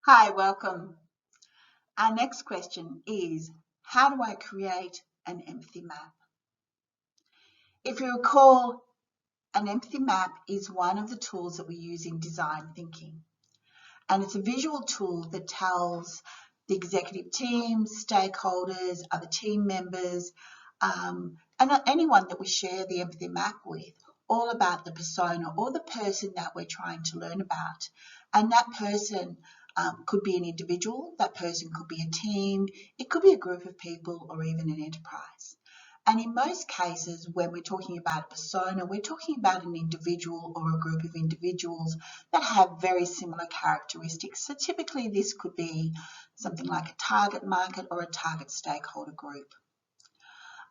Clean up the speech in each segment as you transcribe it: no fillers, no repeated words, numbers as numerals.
Hi, welcome. Our next question is, how do I create an empathy map? If you recall, an empathy map is one of the tools that we use in design thinking. And it's a visual tool that tells the executive team, stakeholders, other team members, and anyone that we share the empathy map with, all about the persona or the person that we're trying to learn about. And that person could be an individual, that person could be a team, it could be a group of people, or even an enterprise. And in most cases, when we're talking about a persona, we're talking about an individual or a group of individuals that have very similar characteristics. So typically this could be something like a target market or a target stakeholder group.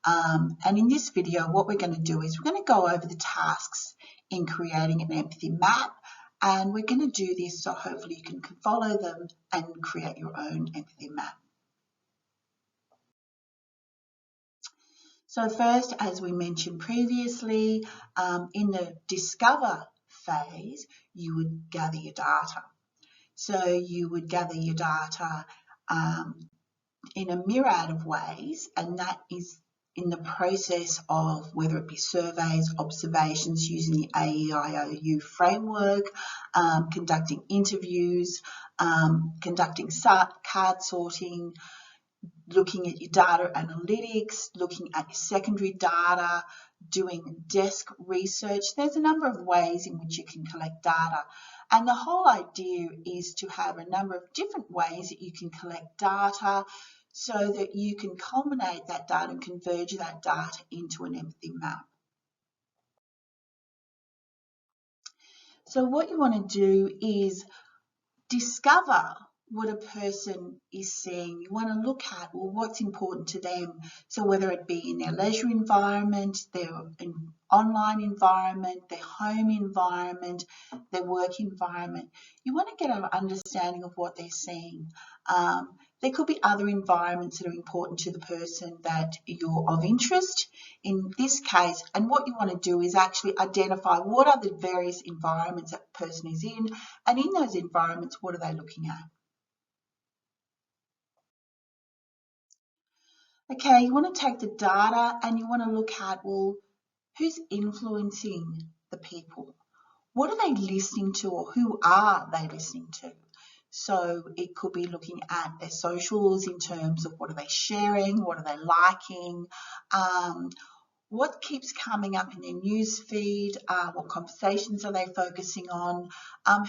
And in this video, what we're going to do is we're going to go over the tasks in creating an empathy map, and we're going to do this so hopefully you can follow them and create your own empathy map. So first, as we mentioned previously, in the discover phase, you would gather your data. So you would gather your data in a myriad of ways, and that is in the process of whether it be surveys, observations using the AEIOU framework, conducting interviews, conducting card sorting, looking at your data analytics, looking at your secondary data, doing desk research. There's a number of ways in which you can collect data. And the whole idea is to have a number of different ways that you can collect data so that you can culminate that data and converge that data into an empathy map. So what you want to do is discover what a person is seeing. You want to look at, well, what's important to them. So whether it be in their leisure environment, their online environment, their home environment, their work environment, you want to get an understanding of what they're seeing. There could be other environments that are important to the person that you're of interest in this case, and what you want to do is actually identify what are the various environments that person is in, and in those environments, what are they looking at? Okay, you want to take the data and you want to look at, well, who's influencing the people? What are they listening to, or who are they listening to? So it could be looking at their socials in terms of what are they sharing, what are they liking, what keeps coming up in their news feed, what conversations are they focusing on,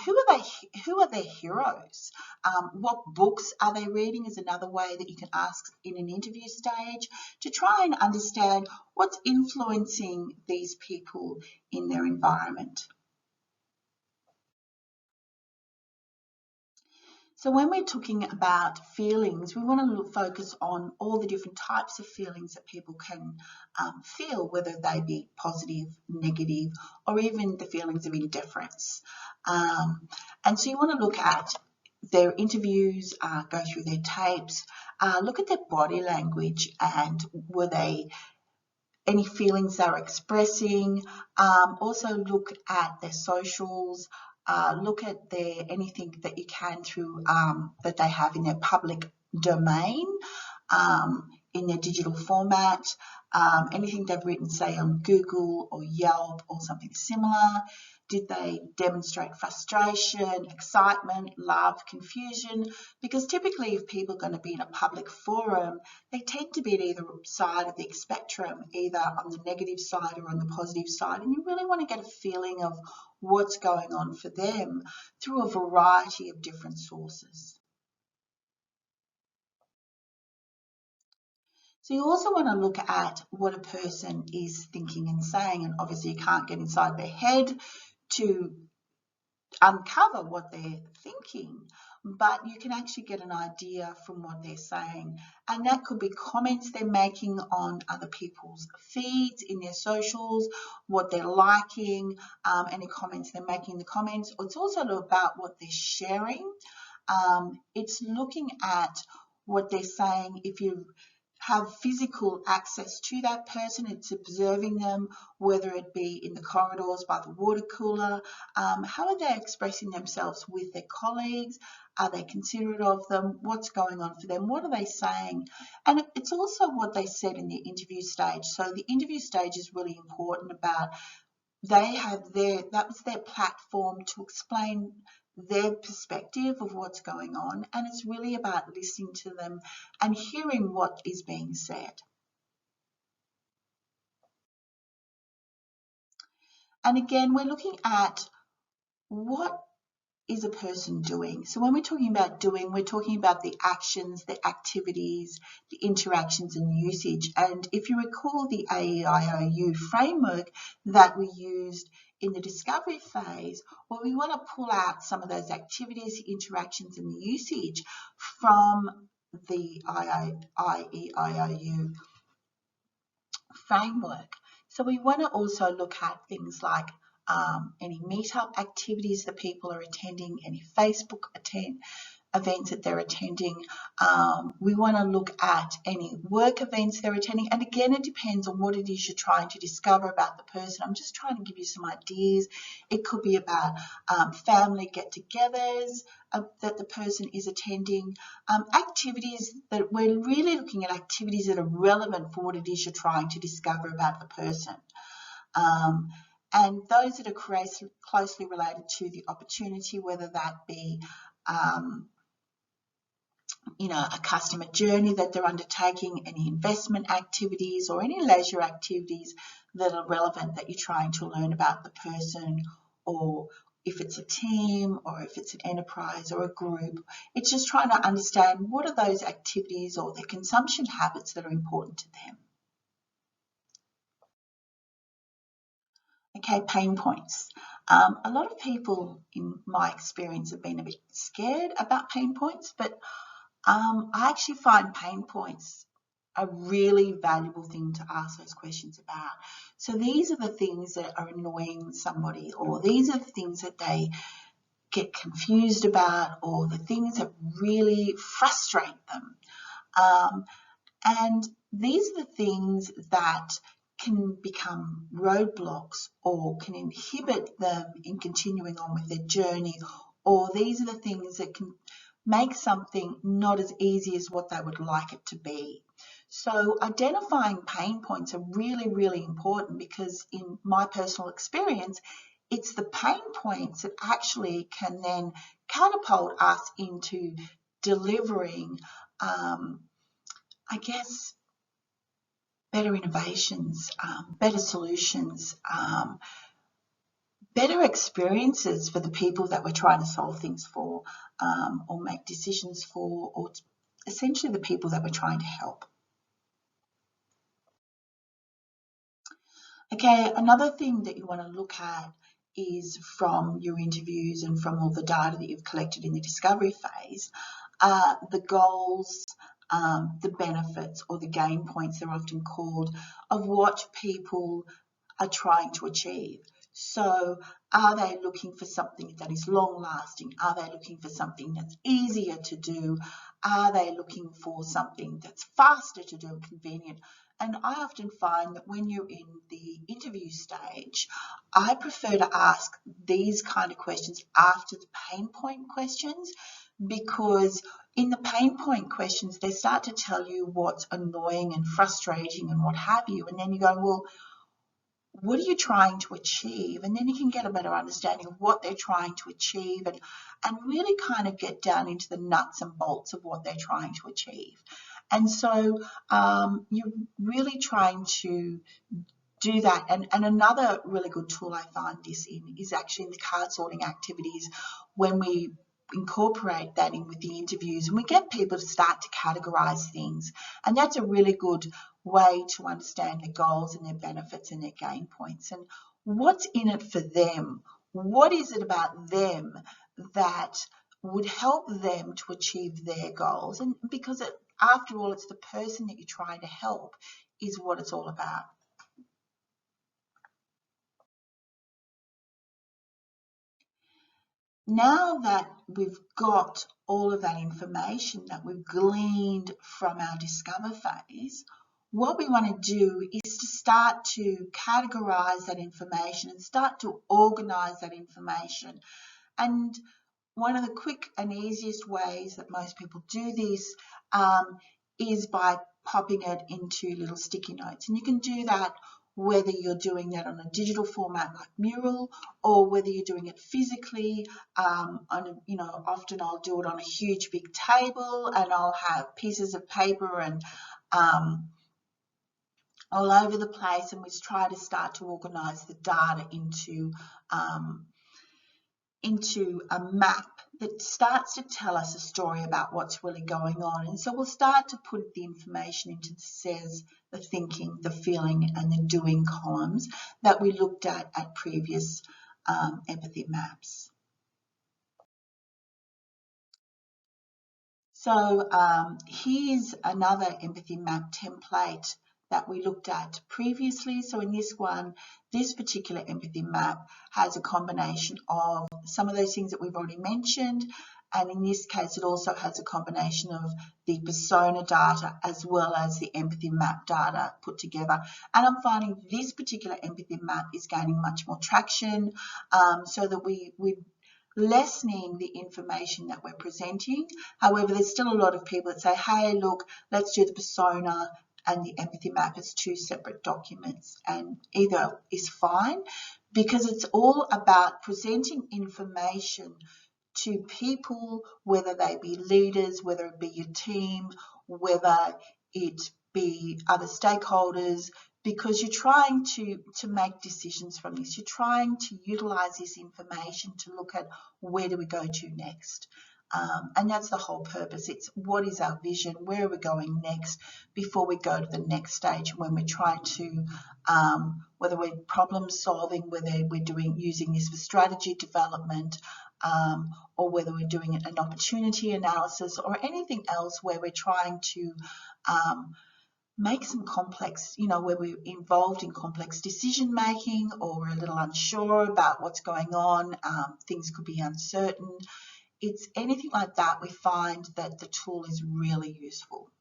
who are their heroes, what books are they reading is another way that you can ask in an interview stage to try and understand what's influencing these people in their environment. So when we're talking about feelings, we want to focus on all the different types of feelings that people can feel, whether they be positive, negative, or even the feelings of indifference. And so you want to look at their interviews, go through their tapes, look at their body language and were they any feelings they're expressing. Also look at their socials, look at anything that you can through that they have in their public domain, in their digital format, anything they've written, say, on Google or Yelp or something similar. Did they demonstrate frustration, excitement, love, confusion? Because typically if people are going to be in a public forum, they tend to be at either side of the spectrum, either on the negative side or on the positive side. And you really want to get a feeling of what's going on for them through a variety of different sources. So you also want to look at what a person is thinking and saying, and obviously you can't get inside their head to uncover what they're thinking, but you can actually get an idea from what they're saying. And that could be comments they're making on other people's feeds, in their socials, what they're liking, any comments they're making in the comments. It's also about what they're sharing. It's looking at what they're saying. If you have physical access to that person. It's observing them, whether it be in the corridors by the water cooler. How are they expressing themselves with their colleagues? Are they considerate of them? What's going on for them? What are they saying? And it's also what they said in the interview stage. So the interview stage is really important about that was their platform to explain their perspective of what's going on, and it's really about listening to them and hearing what is being said. And again, we're looking at what is a person doing. So when we're talking about doing, we're talking about the actions, the activities, the interactions and usage. And if you recall the AEIOU framework that we used in the discovery phase, well, we want to pull out some of those activities, the interactions and the usage from the AEIOU framework. So we want to also look at things like any meetup activities that people are attending, any Facebook events that they're attending. We want to look at any work events they're attending. And again, it depends on what it is you're trying to discover about the person. I'm just trying to give you some ideas. It could be about family get-togethers that the person is attending. Activities that we're really looking at activities that are relevant for what it is you're trying to discover about the person. And those that are closely related to the opportunity, whether that be a customer journey that they're undertaking, any investment activities or any leisure activities that are relevant that you're trying to learn about the person, or if it's a team or if it's an enterprise or a group. It's just trying to understand what are those activities or their consumption habits that are important to them. Okay, pain points. A lot of people, in my experience, have been a bit scared about pain points, but I actually find pain points a really valuable thing to ask those questions about. So these are the things that are annoying somebody, or these are the things that they get confused about, or the things that really frustrate them. And these are the things that can become roadblocks or can inhibit them in continuing on with their journey, or these are the things that can make something not as easy as what they would like it to be. So identifying pain points are really, really important, because in my personal experience, it's the pain points that actually can then catapult us into delivering, better innovations, better solutions, better experiences for the people that we're trying to solve things for, or make decisions for, or essentially the people that we're trying to help. Okay, another thing that you want to look at is, from your interviews and from all the data that you've collected in the discovery phase, the goals, the benefits or the gain points, they're often called, of what people are trying to achieve. So are they looking for something that is long lasting? Are they looking for something that's easier to do? Are they looking for something that's faster to do and convenient? And I often find that when you're in the interview stage, I prefer to ask these kind of questions after the pain point questions, because in the pain point questions, they start to tell you what's annoying and frustrating and what have you. And then you go, well, what are you trying to achieve? And then you can get a better understanding of what they're trying to achieve, and really kind of get down into the nuts and bolts of what they're trying to achieve. And so you're really trying to do that. And another really good tool I find this in is actually in the card sorting activities, when we incorporate that in with the interviews and we get people to start to categorize things. And that's a really good way to understand their goals and their benefits and their gain points, and what's in it for them. What is it about them that would help them to achieve their goals? And because after all, it's the person that you're trying to help is what it's all about. Now that we've got all of that information that we've gleaned from our discover phase, what we want to do is to start to categorize that information and start to organize that information. And one of the quick and easiest ways that most people do this is by popping it into little sticky notes. And you can do that whether you're doing that on a digital format like Mural, or whether you're doing it physically. Often I'll do it on a huge big table, and I'll have pieces of paper and all over the place, and we try to start to organize the data into a map that starts to tell us a story about what's really going on. And so we'll start to put the information into the says, the thinking, the feeling, and the doing columns that we looked at previous empathy maps. So here's another empathy map template that we looked at previously. So in this one, this particular empathy map has a combination of some of those things that we've already mentioned, and in this case it also has a combination of the persona data as well as the empathy map data put together. And I'm finding this particular empathy map is gaining much more traction, so that we're lessening the information that we're presenting. However, there's still a lot of people that say, hey, look, let's do the persona and the empathy map as two separate documents, and either is fine, because it's all about presenting information to people, whether they be leaders, whether it be your team, whether it be other stakeholders, because you're trying to make decisions from this. You're trying to utilize this information to look at where do we go to next. And that's the whole purpose. It's what is our vision, where are we going next before we go to the next stage when we're trying to, whether we're problem solving, whether we're using this for strategy development, or whether we're doing an opportunity analysis or anything else where we're trying to make some complex, where we're involved in complex decision making, or we're a little unsure about what's going on, things could be uncertain. It's anything like that, we find that the tool is really useful.